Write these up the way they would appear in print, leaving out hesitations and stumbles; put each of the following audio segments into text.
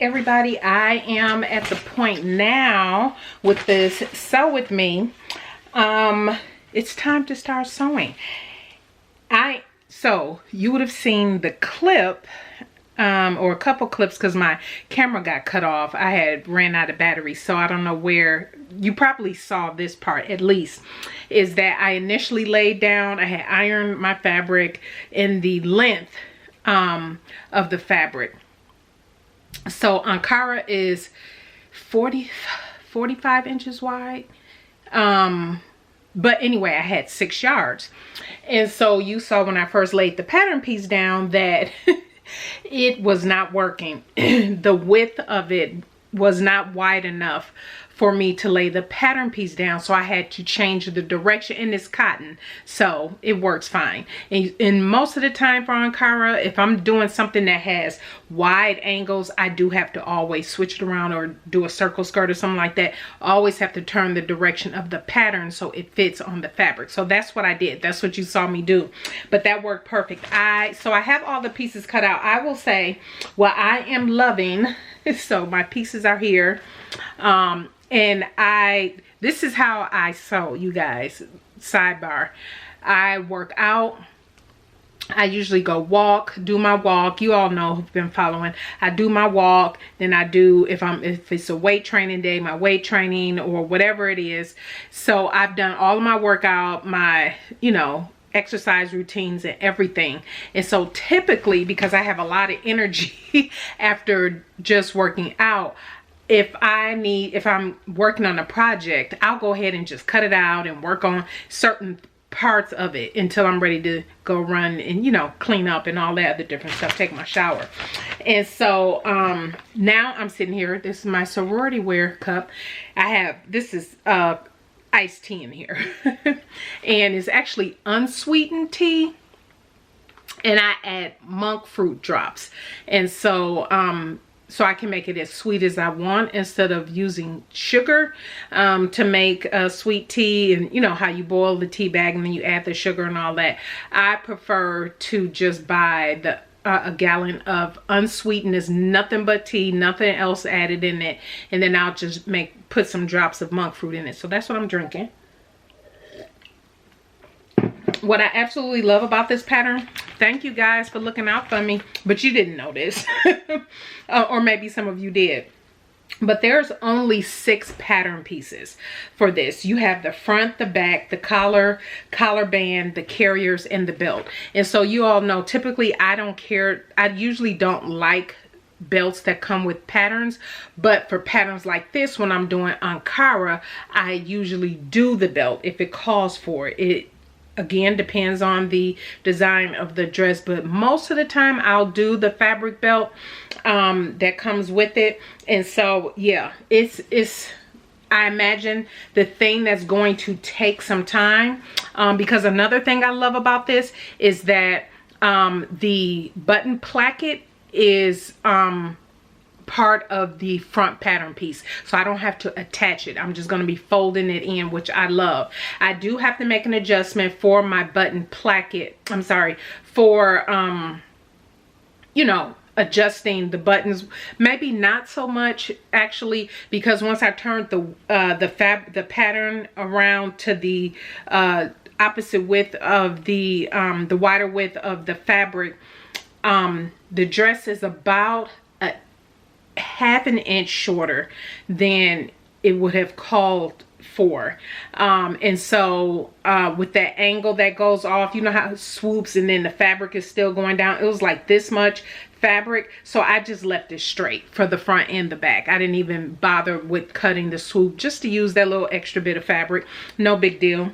Everybody, I am at the point now with this sew with me. It's time to start sewing. So you would have seen the clip or a couple clips because my camera got cut off. I had ran out of battery, so I don't know where. You probably saw this part at least, is that I initially laid down, I had ironed my fabric in the length of the fabric. So Ankara is 45 inches wide. But anyway, I had 6 yards. And so you saw when I first laid the pattern piece down that it was not working. The width of it was not wide enough for me to lay the pattern piece down, so I had to change the direction, and it's cotton, so it works fine. And most of the time for Ankara, if I'm doing something that has wide angles, I do have to always switch it around or do a circle skirt or something like that. I always have to turn the direction of the pattern so it fits on the fabric. So that's what I did. That's what you saw me do, but that worked perfect. So I have all the pieces cut out. I will say what I am loving, so my pieces are here. And this is how I sew, you guys. Sidebar. I work out. I usually go walk, do my walk. You all know who've been following. I do my walk, then I do, if it's a weight training day, my weight training or whatever it is. So I've done all of my workout, my, exercise routines and everything. And so typically, because I have a lot of energy after just working out, if I'm working on a project, I'll go ahead and just cut it out and work on certain parts of it until I'm ready to go run and, clean up and all that other different stuff, take my shower. And so now I'm sitting here. This is my sorority wear cup. This is iced tea in here. And it's actually unsweetened tea. And I add monk fruit drops. And so so I can make it as sweet as I want instead of using sugar to make sweet tea. And how you boil the tea bag and then you add the sugar and all that. I prefer to just buy the a gallon of unsweetened, nothing but tea, nothing else added in it. And then I'll just put some drops of monk fruit in it. So that's what I'm drinking. What I absolutely love about this pattern, thank you guys for looking out for me, but you didn't know this. Or maybe some of you did. But there's only 6 pattern pieces for this. You have the front, the back, the collar band, the carriers, and the belt. And so you all know, typically I don't care. I usually don't like belts that come with patterns, but for patterns like this, when I'm doing Ankara, I usually do the belt if it calls for it. It again depends on the design of the dress, but most of the time I'll do the fabric belt that comes with it. And so yeah, it's I imagine the thing that's going to take some time, because another thing I love about this is that the button placket is part of the front pattern piece, so I don't have to attach it. I'm just going to be folding it in, which I love. I do have to make an adjustment for my button placket. I'm sorry, for you know, adjusting the buttons. Maybe not so much actually, because once I turned the pattern around to the opposite width of the wider width of the fabric, the dress is about a half an inch shorter than it would have called for. And so with that angle that goes off, you know how it swoops and then the fabric is still going down, it was like this much fabric, so I just left it straight for the front and the back. I didn't even bother with cutting the swoop, just to use that little extra bit of fabric. No big deal.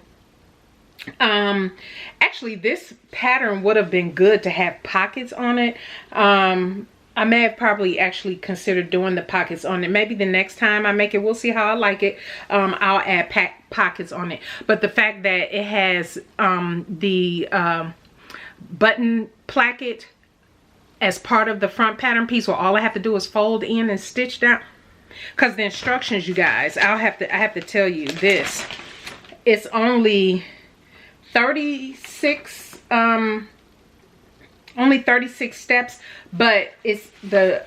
Actually, this pattern would have been good to have pockets on it. I may have probably actually considered doing the pockets on it. Maybe the next time I make it, we'll see how I like it. I'll add pockets on it. But the fact that it has the button placket as part of the front pattern piece, where all I have to do is fold in and stitch down. Because the instructions, you guys, I have to tell you this. It's only 36 only 36 steps, but it's the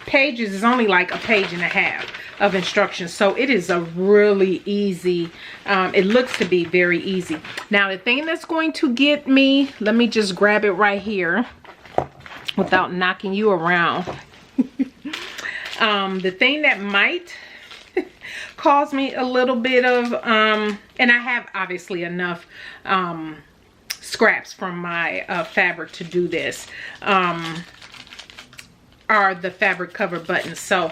pages is only like a page and a half of instructions, so it is a really easy, it looks to be very easy. Now the thing that's going to get me, let me just grab it right here without knocking you around. The thing that might cause me a little bit of and I have obviously enough scraps from my fabric to do this, are the fabric cover buttons. So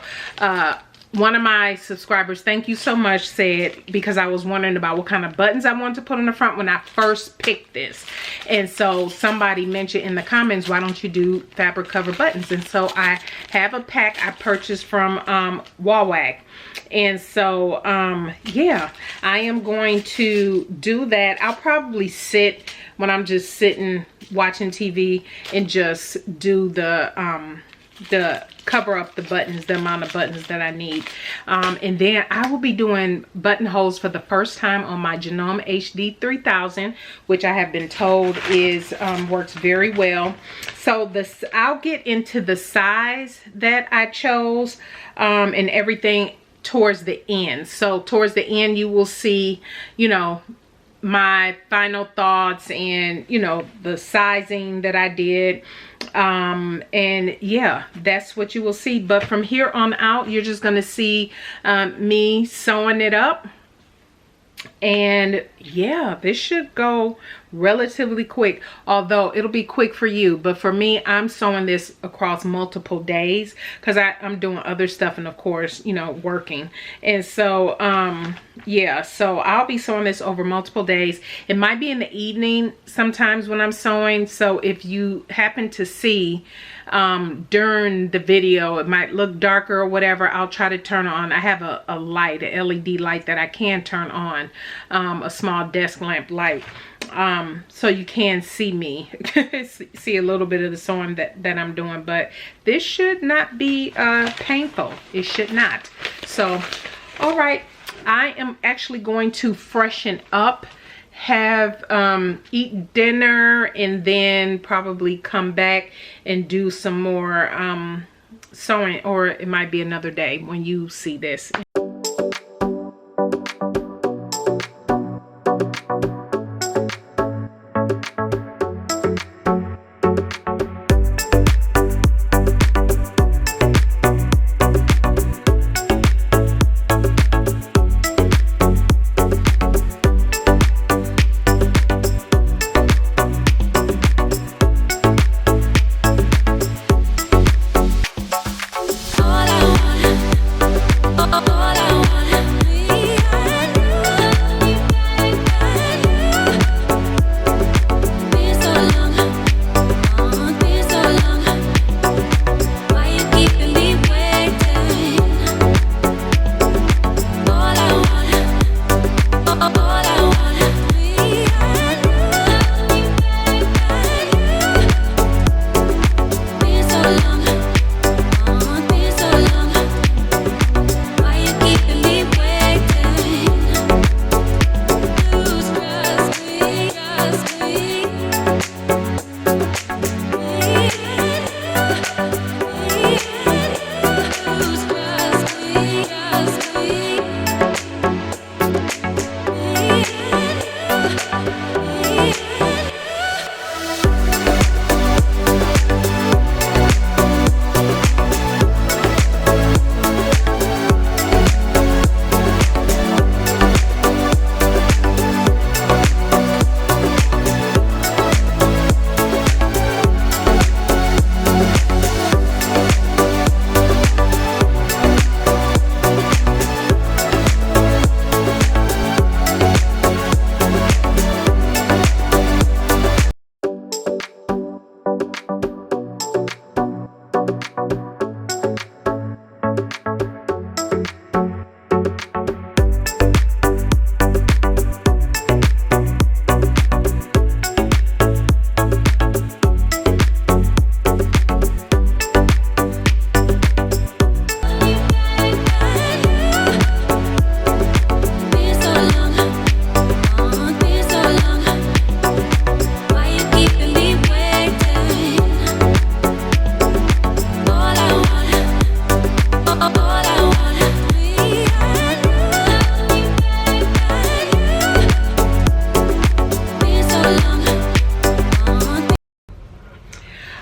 one of my subscribers, thank you so much, said, because I was wondering about what kind of buttons I wanted to put on the front when I first picked this, and so somebody mentioned in the comments, why don't you do fabric cover buttons? And so I have a pack I purchased from Wawag, and so yeah, I am going to do that. I'll probably sit when I'm just sitting watching TV and just do the cover up the buttons, the amount of buttons that I need. And then I will be doing buttonholes for the first time on my Janome HD 3000, which I have been told is works very well. So this, I'll get into the size that I chose and everything towards the end. So towards the end you will see, you know, my final thoughts and, you know, the sizing that I did. And yeah, that's what you will see. But from here on out, you're just gonna see me sewing it up. And yeah, this should go relatively quick, although it'll be quick for you, but for me, I'm sewing this across multiple days because I'm doing other stuff and of course, you know, working. And so yeah, so I'll be sewing this over multiple days. It might be in the evening sometimes when I'm sewing, so if you happen to see during the video it might look darker or whatever, I'll try to turn on, I have a light, a LED light that I can turn on, a small desk lamp light, so you can see me see a little bit of the sewing that I'm doing. But this should not be painful, it should not. So all right, I am actually going to freshen up have eat dinner and then probably come back and do some more sewing, or it might be another day when you see this.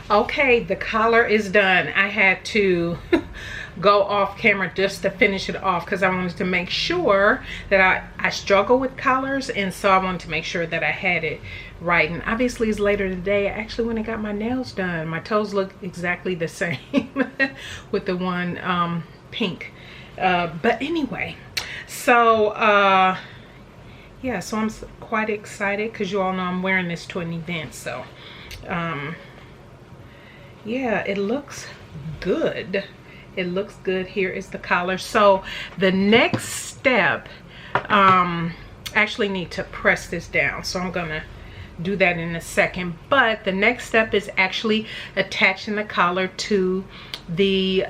Okay, the collar is done. I had to go off camera just to finish it off because I wanted to make sure that I struggle with collars, and so I wanted to make sure that I had it right. And obviously it's later today. I actually went and got my nails done. My toes look exactly the same with the one pink. But anyway, so yeah, so I'm quite excited because you all know I'm wearing this to an event. So yeah, it looks good. It looks good. Here is the collar. So the next step, actually need to press this down, so I'm gonna do that in a second. But the next step is actually attaching the collar to the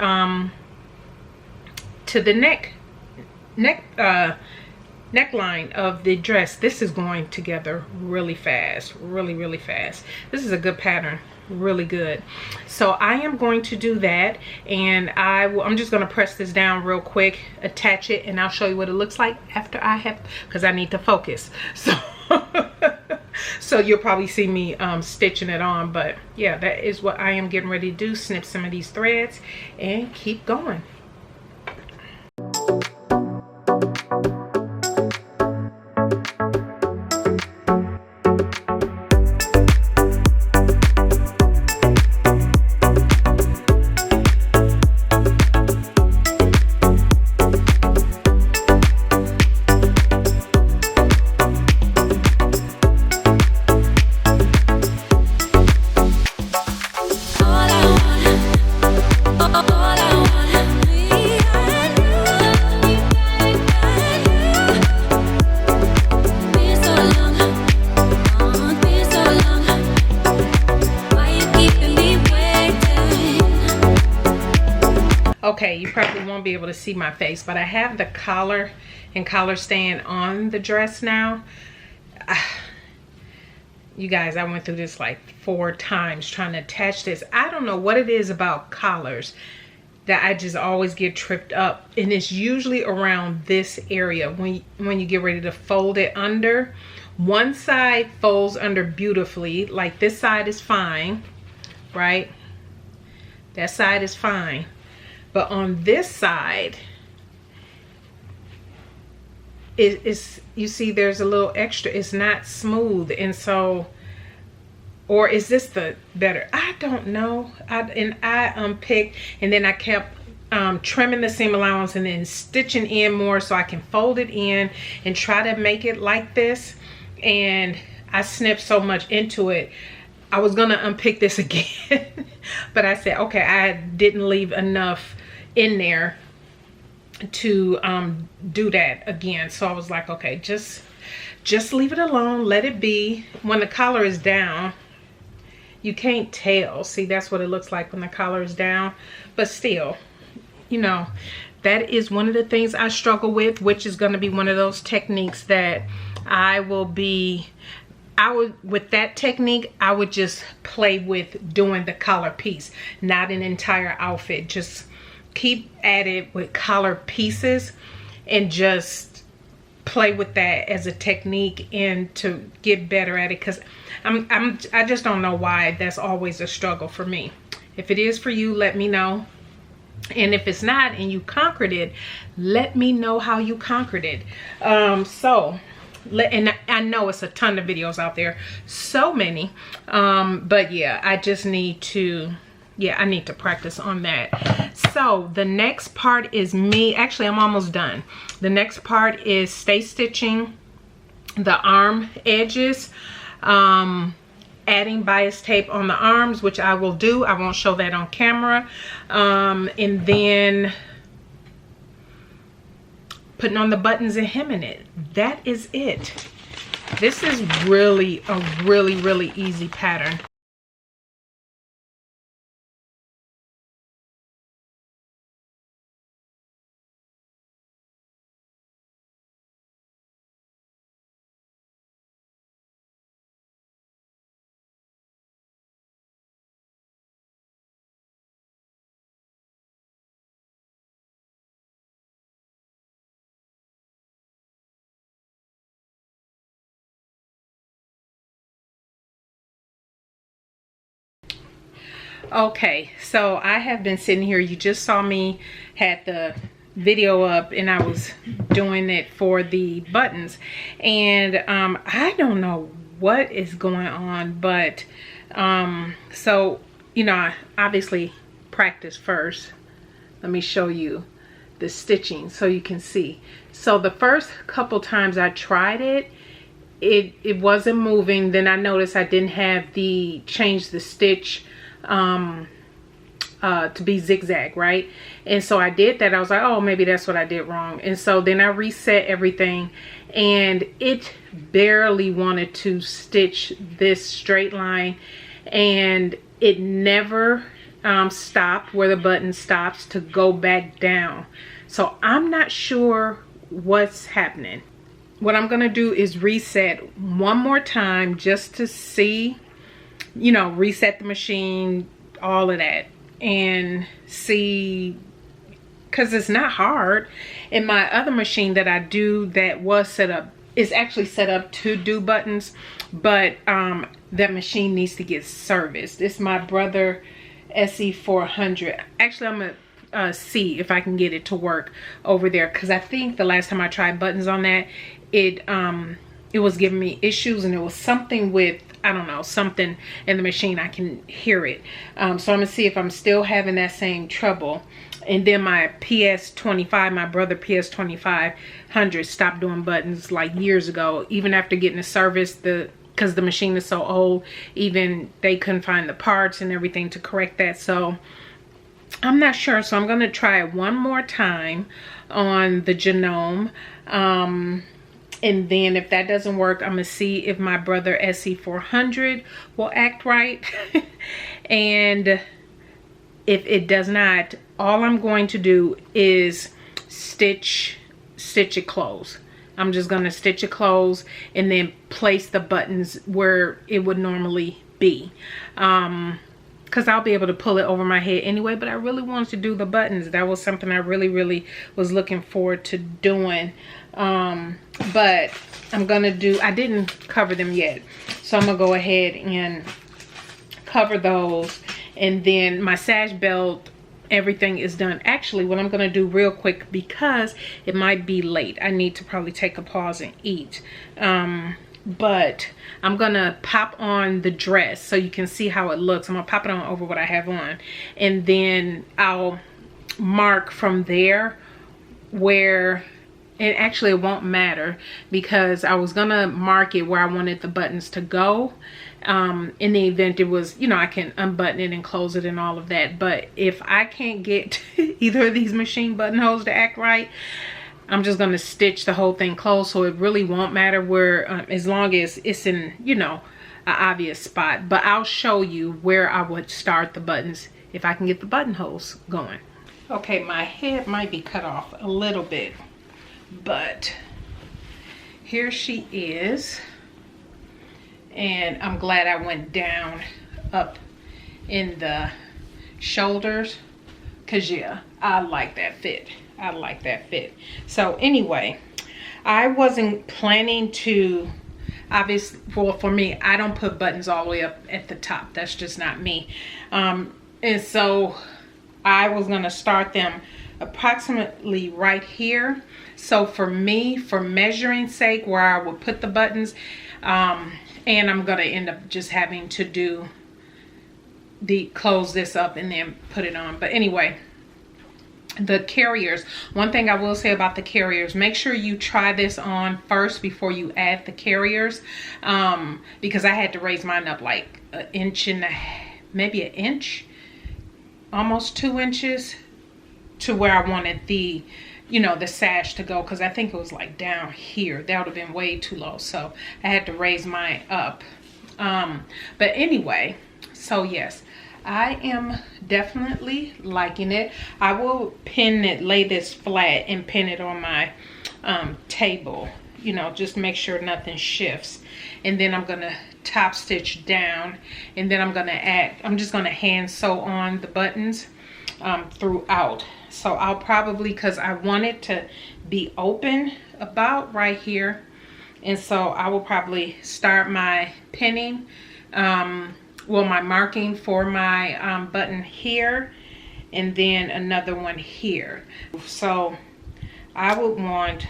neckline of the dress. This is going together really fast, really fast. This is a good pattern, really good. So I am going to do that, and I'm just going to press this down real quick, attach it, and I'll show you what it looks like after I have, because I need to focus. So so you'll probably see me stitching it on. But yeah, that is what I am getting ready to do. Snip some of these threads and keep going. Okay, you probably won't be able to see my face, but I have the collar and collar stand on the dress now. You guys, I went through this like 4 times trying to attach this. I don't know what it is about collars that I just always get tripped up, and it's usually around this area when you get ready to fold it under. One side folds under beautifully, like this side is fine, right? That side is fine, but on this side it's, you see there's a little extra, it's not smooth. And so, or is this the better, I don't know. I unpicked, and then I kept trimming the seam allowance and then stitching in more so I can fold it in and try to make it like this. And I snipped so much into it, I was gonna unpick this again. But I said, okay, I didn't leave enough in there to do that again. So I was like, okay, just leave it alone, let it be. When the collar is down, you can't tell. See, that's what it looks like when the collar is down. But still, you know, that is one of the things I struggle with, which is going to be one of those techniques that with that technique, I would just play with doing the collar piece, not an entire outfit. Just keep at it with collar pieces and just play with that as a technique and to get better at it, because I just don't know why that's always a struggle for me. If it is for you, let me know. And if it's not and you conquered it, let me know how you conquered it. And I know it's a ton of videos out there, so many, but yeah, I just need to, I need to practice on that. So the next part is actually I'm almost done. The next part is stay stitching the arm edges, adding bias tape on the arms, which I will do. I won't show that on camera. And then putting on the buttons and hemming it. That is it. This is really a really easy pattern. Okay, so I have been sitting here. You just saw me had the video up and I was doing it for the buttons, and I don't know what is going on, but so, you know, I obviously practice first. Let me show you the stitching so you can see. So the first couple times I tried it, it wasn't moving. Then I noticed I didn't have change the stitch to be zigzag, right? And so I did that. I was like, oh, maybe that's what I did wrong. And so then I reset everything, and it barely wanted to stitch this straight line, and it never stopped where the button stops to go back down. So I'm not sure what's happening. What I'm gonna do is reset one more time just to see, you know, reset the machine, all of that, and see, because it's not hard. And my other machine that I do that was set up is actually set up to do buttons, but that machine needs to get serviced. It's my brother SE400. Actually, I'm gonna see if I can get it to work over there, because I think the last time I tried buttons on that, it was giving me issues, and it was something with, I don't know, something in the machine. I can hear it. So I'm gonna see if I'm still having that same trouble. And then my PS25, my brother PS2500 stopped doing buttons like years ago, even after getting a service, because the machine is so old, even they couldn't find the parts and everything to correct that. So I'm not sure. So I'm gonna try it one more time on the Janome. And then if that doesn't work, I'm gonna see if my brother SE400 will act right. And if it does not, all I'm going to do is stitch it closed. I'm just gonna stitch it closed and then place the buttons where it would normally be. Because I'll be able to pull it over my head anyway, but I really wanted to do the buttons. That was something I really was looking forward to doing. But I'm gonna do, I didn't cover them yet, so I'm gonna go ahead and cover those. And then my sash belt, everything is done. Actually, what I'm gonna do real quick, because it might be late, I need to probably take a pause and eat. But I'm gonna pop on the dress so you can see how it looks. I'm gonna pop it on over what I have on, and then I'll mark from there where, and actually it won't matter, because I was gonna mark it where I wanted the buttons to go, in the event it was, you know, I can unbutton it and close it and all of that. But if I can't get either of these machine buttonholes to act right, I'm just gonna stitch the whole thing closed, so it really won't matter where, as long as it's in, you know, an obvious spot. But I'll show you where I would start the buttons if I can get the buttonholes going. Okay, my head might be cut off a little bit, but here she is. And I'm glad I went down up in the shoulders, because yeah, I like that fit. I like that fit. So anyway, I wasn't planning to, obviously, well, for me, I don't put buttons all the way up at the top. That's just not me. And so I was gonna start them approximately right here. So for me, for measuring sake, where I would put the buttons, and I'm gonna end up just having to do close this up and then put it on. But anyway, the carriers, one thing I will say about the carriers, make sure you try this on first before you add the carriers, because I had to raise mine up like an inch and maybe an inch, almost 2 inches, to where I wanted the, you know, the sash to go, because I think it was like down here. That would have been way too low, so I had to raise mine up. But anyway, so yes, I am definitely liking it. I will pin it, lay this flat and pin it on my table, you know, just make sure nothing shifts. And then I'm gonna top stitch down, and then I'm gonna add, I'm just gonna hand sew on the buttons throughout. So I'll probably, because I want it to be open about right here, and so I will probably start my pinning, well, my marking for my button here, and then another one here. So I would want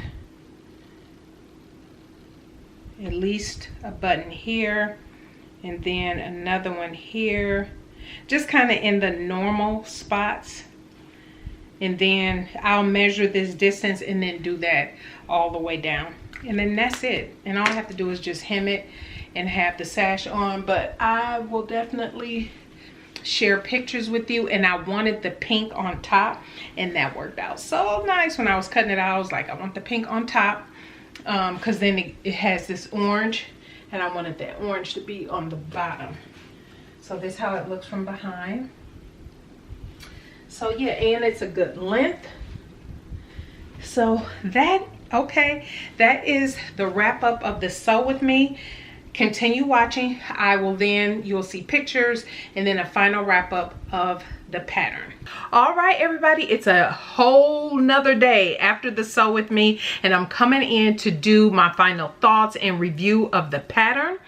at least a button here, and then another one here, just kind of in the normal spots. And then I'll measure this distance and then do that all the way down. And then that's it. And all I have to do is just hem it and have the sash on. But I will definitely share pictures with you. And I wanted the pink on top, and that worked out so nice. When I was cutting it out, I was like, I want the pink on top, because then it has this orange, and I wanted that orange to be on the bottom. So this is how it looks from behind. So yeah, and it's a good length. So that, okay, that is the wrap up of the Sew With Me. Continue watching. I will then, you'll see pictures and then a final wrap up of the pattern. All right, everybody, it's a whole nother day after the Sew With Me, and I'm coming in to do my final thoughts and review of the pattern.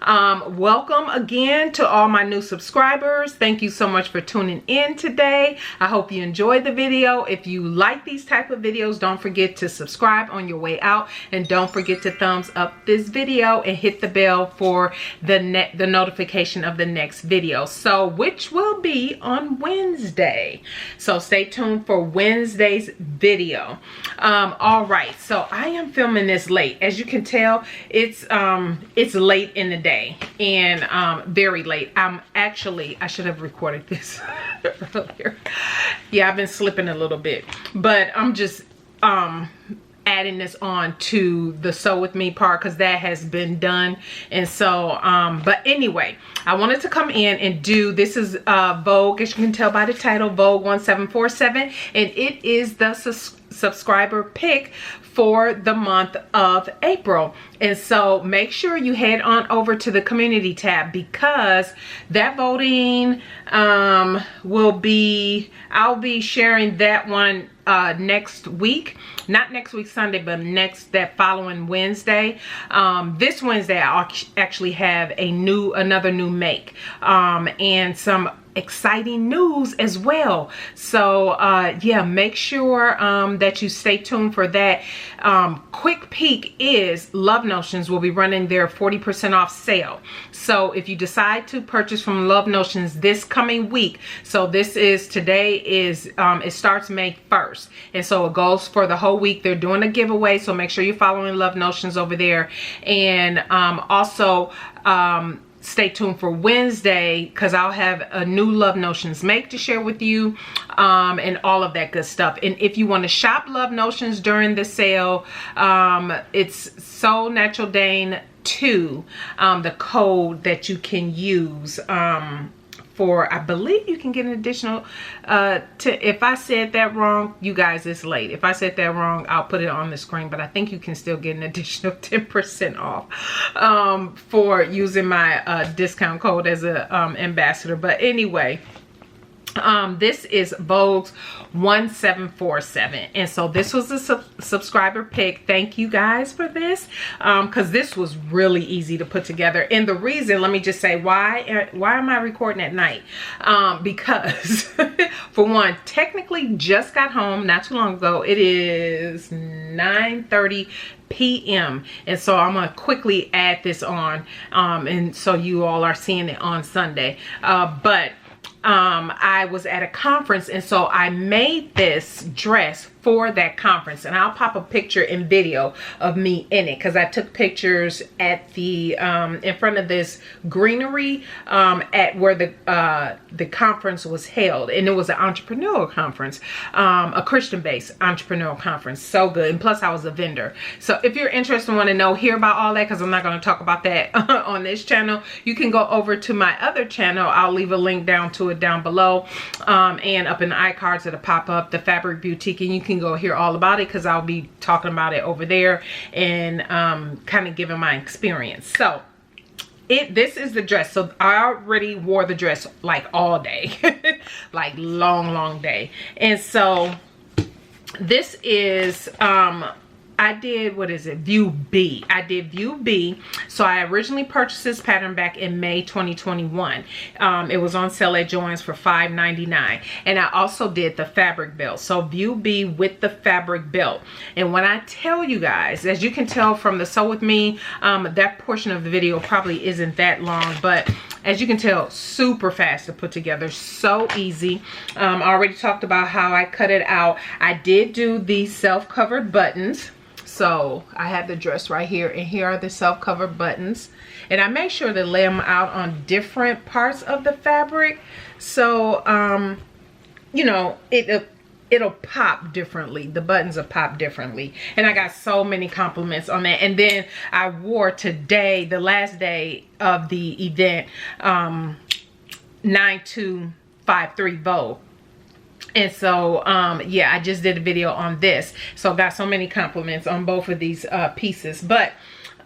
Welcome again to all my new subscribers. Thank you so much for tuning in today. I hope you enjoyed the video. If you like these type of videos, don't forget to subscribe on your way out, and don't forget to thumbs up this video and hit the bell for the notification of the next video, so which will be on Wednesday. So stay tuned for Wednesday's video. All right, so I am filming this late. As you can tell, it's late in the day, and very late. I should have recorded this earlier. Yeah, I've been slipping a little bit, but I'm just adding this on to the Sew With Me part, because that has been done. And so but anyway, I wanted to come in and do, this is Vogue, as you can tell by the title, Vogue 1747, and it is the subscriber pick for the month of April. And so make sure you head on over to the community tab, because that voting I'll be sharing that one next week. Not next week Sunday, but that following Wednesday. This Wednesday I'll actually have another new make and some exciting news as well. So yeah, make sure that you stay tuned for that. Quick peek is Love Notions will be running their 40% off sale. So if you decide to purchase from Love Notions this coming week, so today is it starts May 1st, and so it goes for the whole week. They're doing a giveaway, so make sure you're following Love Notions over there. And also stay tuned for Wednesday, because I'll have a new Love Notions make to share with you, and all of that good stuff. And if you want to shop Love Notions during the sale, it's SewNaturalDane 2, the code that you can use for, I believe you can get an additional if I said that wrong, you guys, it's late. If I said that wrong, I'll put it on the screen, but I think you can still get an additional 10% off for using my discount code as a ambassador. But anyway, this is Vogue's 1747, and so this was a subscriber pick. Thank you guys for this, because this was really easy to put together. And the reason, let me just say why am I recording at night, because for one, technically just got home not too long ago. It is 9:30 p.m. and so I'm gonna quickly add this on, and so you all are seeing it on Sunday. But I was at a conference, and so I made this dress for that conference, and I'll pop a picture and video of me in it, because I took pictures at the in front of this greenery at where the conference was held, and it was an entrepreneurial conference, a Christian-based entrepreneurial conference. So good. And plus I was a vendor. So if you're interested and want to hear about all that, because I'm not going to talk about that on this channel, you can go over to my other channel. I'll leave a link down to it down below, and up in the iCards it'll pop up, the Fabric Boutique, and you can go hear all about it, because I'll be talking about it over there and kind of giving my experience. So this is the dress. So I already wore the dress like all day, like long day. And so this is I did, what is it, View B. I did View B. So I originally purchased this pattern back in May 2021. It was on sale at Joann's for $5.99. And I also did the fabric belt. So View B with the fabric belt. And when I tell you guys, as you can tell from the Sew With Me, that portion of the video probably isn't that long, but as you can tell, super fast to put together, so easy. I already talked about how I cut it out. I did do these self-covered buttons. So I have the dress right here, and here are the self-covered buttons, and I make sure to lay them out on different parts of the fabric, so you know, it'll pop differently. The buttons will pop differently, and I got so many compliments on that. And then I wore today, the last day of the event, 9253 Vogue. And so yeah, I just did a video on this, so got so many compliments on both of these pieces. But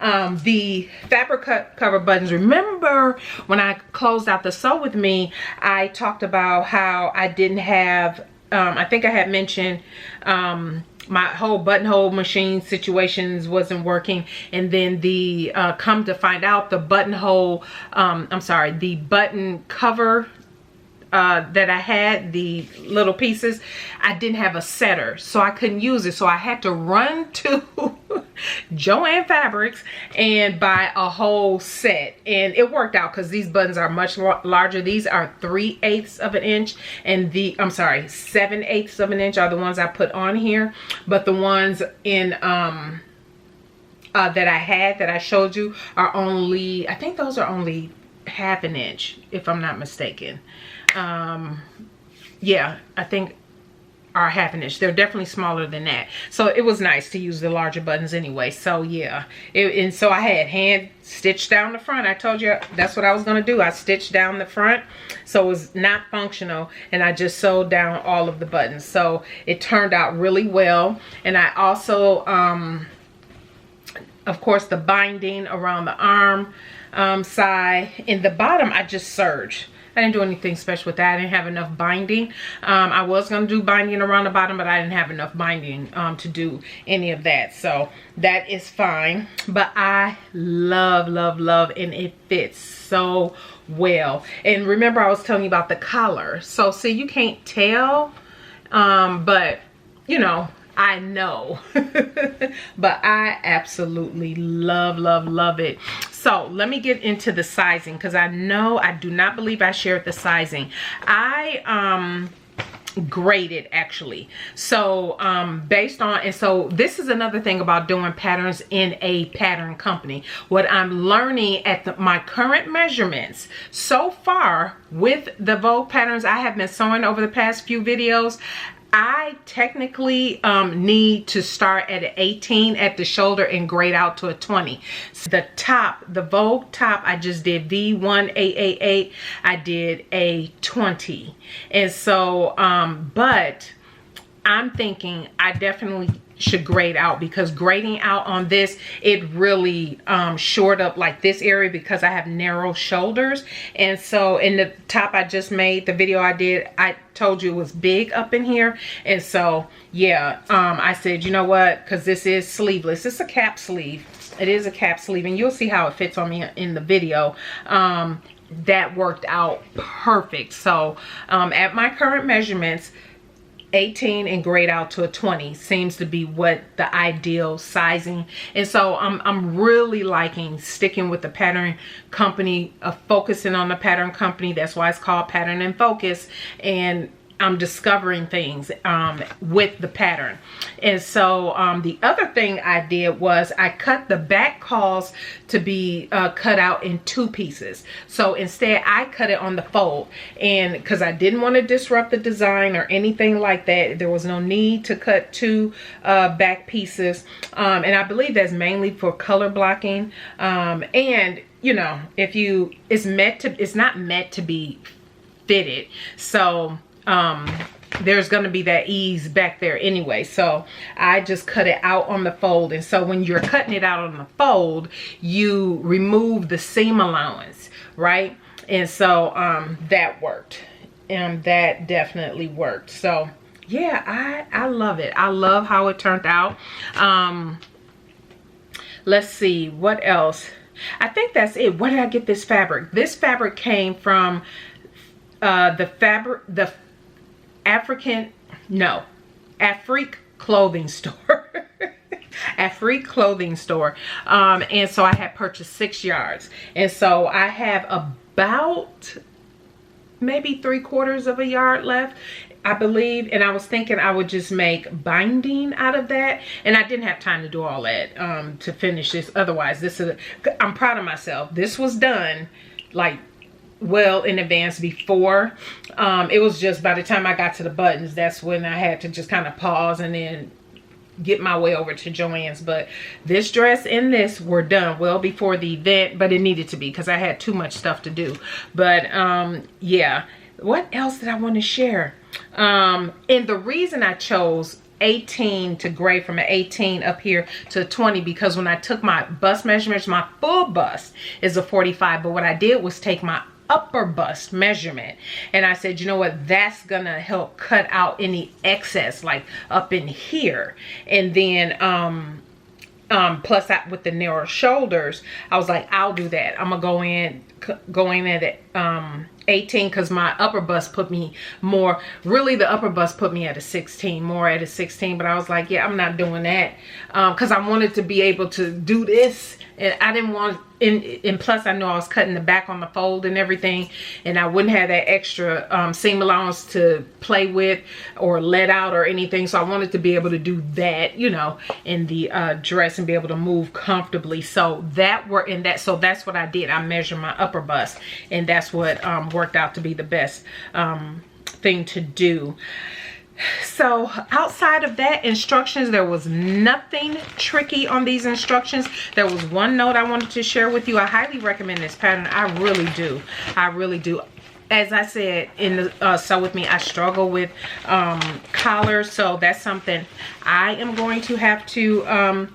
the fabric cover buttons, remember when I closed out the Sew With Me, I talked about how I didn't have I think I had mentioned my whole buttonhole machine situations wasn't working, and then the come to find out, the buttonhole the button cover that I had, the little pieces, I didn't have a setter, so I couldn't use it. So I had to run to Joann Fabrics and buy a whole set, and it worked out because these buttons are much larger. These are 3/8 of an inch, and the 7/8 of an inch are the ones I put on here. But the ones in that I showed you are only, I think those are only 1/2 inch, if I'm not mistaken. Yeah, I think are 1/2 inch. They're definitely smaller than that. So it was nice to use the larger buttons anyway. So yeah, and so I had hand stitched down the front. I told you that's what I was gonna do. I stitched down the front, so it was not functional, and I just sewed down all of the buttons. So it turned out really well. And I also, of course, the binding around the arm side. In the bottom, I just serged. I didn't do anything special with that. I didn't have enough binding. I was going to do binding around the bottom, but I didn't have enough binding to do any of that. So that is fine. But I love, love, love, and it fits so well. And remember, I was telling you about the collar. So see, you can't tell, but you know, I know. But I absolutely love, love, love it. So let me get into the sizing, because I do not believe I shared the sizing. I graded actually. So based on, and so this is another thing about doing patterns in a pattern company. What I'm learning at my current measurements so far with the Vogue patterns I have been sewing over the past few videos, I technically need to start at an 18 at the shoulder and grade out to a 20. The top, the Vogue top, I just did V1888. I did a 20. And so, but I'm thinking I definitely should grade out, because grading out on this, it really shored up like this area because I have narrow shoulders. And so in the top I just made, the video I did, I told you it was big up in here. And so yeah, I said, you know what, because this is sleeveless, it's a cap sleeve, it is a cap sleeve, and you'll see how it fits on me in the video. That worked out perfect. So at my current measurements, 18 and grade out to a 20 seems to be what the ideal sizing. And so I'm really liking sticking with the pattern company, focusing on the pattern company. That's why it's called Pattern and Focus. And I'm discovering things with the pattern. And so the other thing I did was I cut the back calls to be cut out in 2 pieces. So instead I cut it on the fold, and because I didn't want to disrupt the design or anything like that, there was no need to cut 2 back pieces. And I believe that's mainly for color blocking. And you know, if you, it's not meant to be fitted. So there's going to be that ease back there anyway. So I just cut it out on the fold. And so when you're cutting it out on the fold, you remove the seam allowance, right? And so that worked, and that definitely worked. So yeah, I love it. I love how it turned out. Let's see what else. I think that's it. Where did I get this fabric? This fabric came from the Afrique clothing store. Afrique clothing store. And so I had purchased 6 yards, and so I have about maybe 3/4 of a yard left, I believe. And I was thinking I would just make binding out of that, and I didn't have time to do all that to finish this. Otherwise, I'm proud of myself. This was done like well in advance before. It was just by the time I got to the buttons, that's when I had to just kind of pause and then get my way over to Joann's. But this dress and this were done well before the event, but it needed to be because I had too much stuff to do. But yeah, what else did I want to share? And the reason I chose 18 to grade from an 18 up here to a 20, because when I took my bust measurements, my full bust is a 45, but what I did was take my upper bust measurement, and I said, you know what, that's gonna help cut out any excess like up in here. And then plus with the narrow shoulders, I was like, I'll do that. I'm gonna go in at 18, because my upper bust put me more, really the upper bust put me at a 16, more at a 16. But I was like, yeah, I'm not doing that, because I wanted to be able to do this, and I didn't want, and plus I know I was cutting the back on the fold and everything, and I wouldn't have that extra seam allowance to play with or let out or anything. So I wanted to be able to do that, you know, in the dress and be able to move comfortably. So that worked, and so that's what I did. I measured my upper bust, and that's what worked out to be the best thing to do. So so outside of that, instructions, there was nothing tricky on these instructions. There was one note I wanted to share with you. I highly recommend this pattern. I really do. I really do. As I said in the Sew With Me, I struggle with collars, so that's something I am going to have to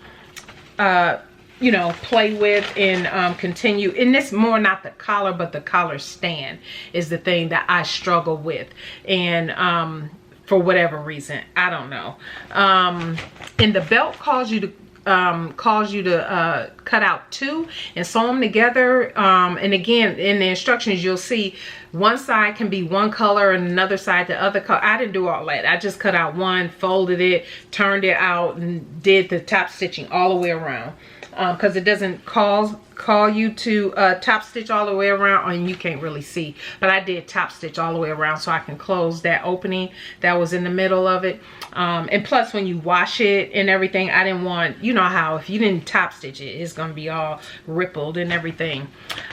you know, play with and continue. And this more not the collar, but the collar stand is the thing that I struggle with. And for whatever reason, I don't know. And the belt calls you to cut out 2 and sew them together. And again, in the instructions, you'll see one side can be one color and another side the other color. I didn't do all that. I just cut out one, folded it, turned it out, and did the top stitching all the way around. Because it doesn't call you to top stitch all the way around, and you can't really see, but I did top stitch all the way around so I can close that opening that was in the middle of it. And plus, when you wash it and everything, I didn't want, you know how if you didn't top stitch it, it's gonna be all rippled and everything.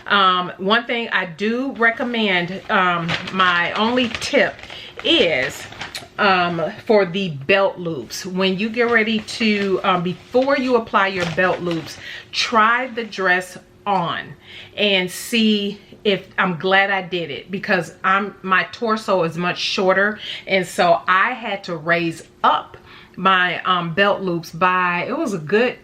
One thing I do recommend, my only tip is for the belt loops. When you get ready to, before you apply your belt loops, try the dress on and see if, I'm glad I did it, because my torso is much shorter, and so I had to raise up my belt loops by, it was a good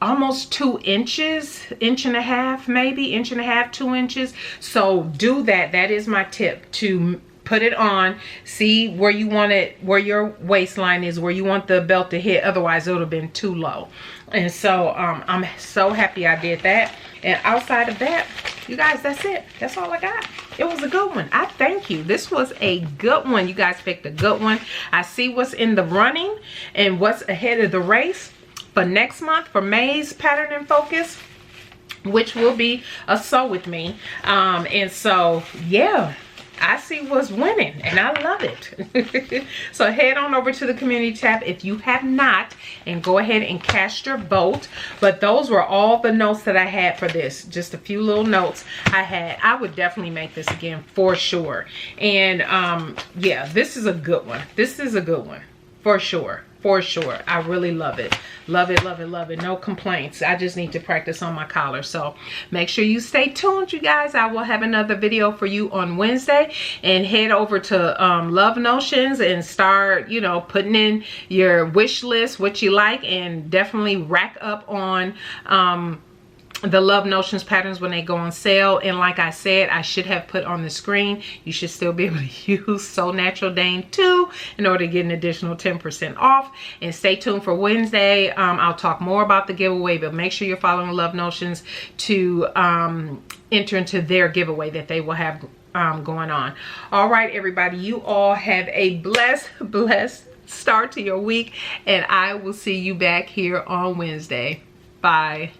almost 2 inches, inch and a half, maybe inch and a half, 2 inches. So do that. That is my tip, to put it on, see where you want it, where your waistline is, where you want the belt to hit. Otherwise it would have been too low. And so I'm so happy I did that. And outside of that, you guys, that's it. That's all I got. It was a good one. I thank you. This was a good one. You guys picked a good one. I see what's in the running and what's ahead of the race for next month for May's Pattern and Focus, which will be a Sew With Me. And so, yeah, I see what's winning, and I love it. So head on over to the community tab if you have not, and go ahead and cast your vote. But those were all the notes that I had for this. Just a few little notes I had. I would definitely make this again for sure. And yeah, this is a good one. This is a good one for sure. For sure. I really love it. Love it, love it, love it. No complaints. I just need to practice on my collar. So make sure you stay tuned, you guys. I will have another video for you on Wednesday. And head over to Love Notions and start, you know, putting in your wish list, what you like, and definitely rack up on the Love Notions patterns when they go on sale. And like I said, I should have put on the screen, you should still be able to use SewNaturalDane 2 in order to get an additional 10% off. And stay tuned for Wednesday. I'll talk more about the giveaway, but make sure you're following Love Notions to enter into their giveaway that they will have going on. All right, everybody, you all have a blessed start to your week, and I will see you back here on Wednesday. Bye.